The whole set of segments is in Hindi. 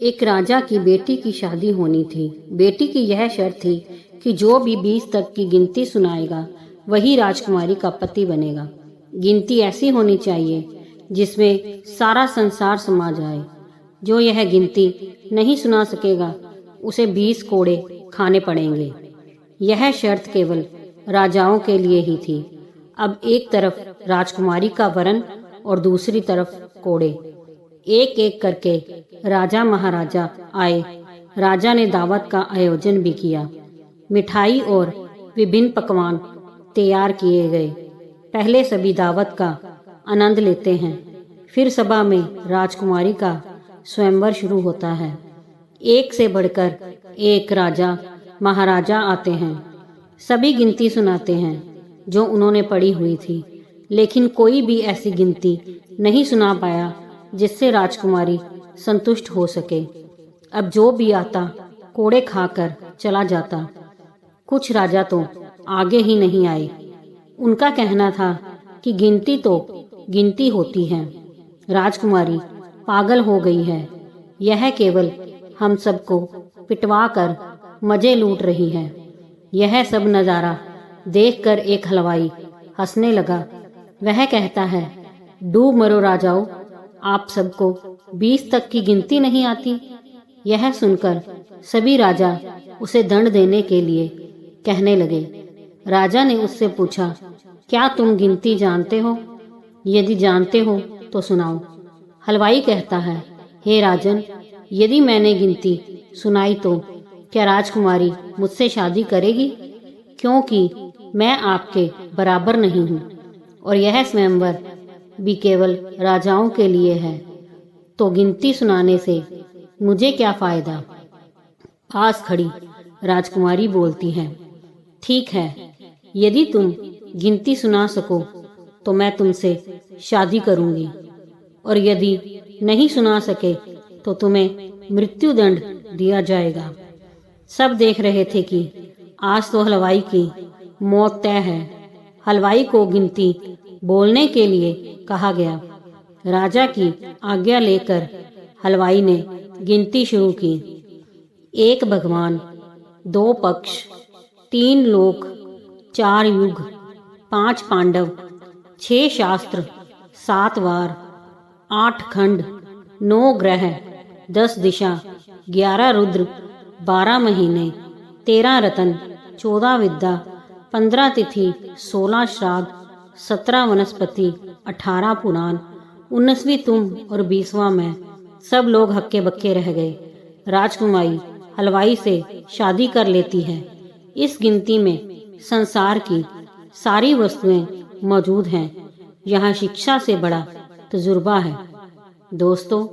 एक राजा की बेटी की शादी होनी थी। बेटी की यह शर्त थी कि जो भी 20 तक की गिनती सुनाएगा वही राजकुमारी का पति बनेगा। गिनती ऐसी होनी चाहिए जिसमें सारा संसार समा जाए। जो यह गिनती नहीं सुना सकेगा उसे 20 कोड़े खाने पड़ेंगे। यह शर्त केवल राजाओं के लिए ही थी। अब एक तरफ राजकुमारी का वरण और दूसरी तरफ कोड़े। एक एक करके राजा महाराजा आए। राजा ने दावत का आयोजन भी किया। मिठाई और विभिन्न पकवान तैयार किए गए। पहले सभी दावत का आनंद लेते हैं, फिर सभा में राजकुमारी का स्वयंवर शुरू होता है। एक से बढ़कर एक राजा महाराजा आते हैं। सभी गिनती सुनाते हैं जो उन्होंने पढ़ी हुई थी, लेकिन कोई भी ऐसी गिनती नहीं सुना पाया जिससे राजकुमारी संतुष्ट हो सके। अब जो भी आता कोड़े खाकर चला जाता। कुछ राजा तो आगे ही नहीं आए। उनका कहना था कि गिनती तो गिनती होती है, राजकुमारी पागल हो गई है। यह केवल हम सबको पिटवा कर मजे लूट रही है। यह सब नज़ारा देखकर एक हलवाई हंसने लगा। वह कहता है, डूब मरो राजाओं, आप सबको 20 तक की गिनती नहीं आती। यह सुनकर सभी राजा उसे दंड देने के लिए कहने लगे। राजा ने उससे पूछा, क्या तुम गिनती जानते हो? यदि जानते हो तो सुनाओ। हलवाई कहता है, हे राजन, यदि मैंने गिनती सुनाई तो क्या राजकुमारी मुझसे शादी करेगी? क्योंकि मैं आपके बराबर नहीं हूँ और यह स्वयंवर भी केवल राजाओं के लिए है, तो गिनती सुनाने से मुझे क्या फायदा? पास खड़ी राजकुमारी बोलती है, ठीक है, यदि तुम गिनती सुना सको तो मैं तुमसे शादी करूंगी, और यदि नहीं सुना सके तो तुम्हें मृत्युदंड दिया जाएगा। सब देख रहे थे कि आज तो हलवाई की मौत तय है। हलवाई को गिनती बोलने के लिए कहा गया। राजा की आज्ञा लेकर हलवाई ने गिनती शुरू की। 1 भगवान, 2 पक्ष, 3 लोक, 4 युग, 5 पांडव, 6 शास्त्र, 7 वार, 8 खंड, 9 ग्रह, 10 दिशा, 11 रुद्र, 12 महीने, 13 रतन, 14 विद्या, 15 तिथि, 16 श्राद्ध, 17 वनस्पति, 18 पुराण, 19वीं तुम और 20वां मैं। सब लोग हक्के बक्के रह गए। राजकुमारी हलवाई से शादी कर लेती है। इस गिनती में संसार की सारी वस्तुएं मौजूद हैं। यहाँ शिक्षा से बड़ा तजुर्बा है। दोस्तों,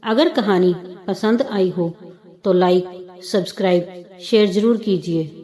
अगर कहानी पसंद आई हो तो लाइक, सब्सक्राइब, शेयर जरूर कीजिए।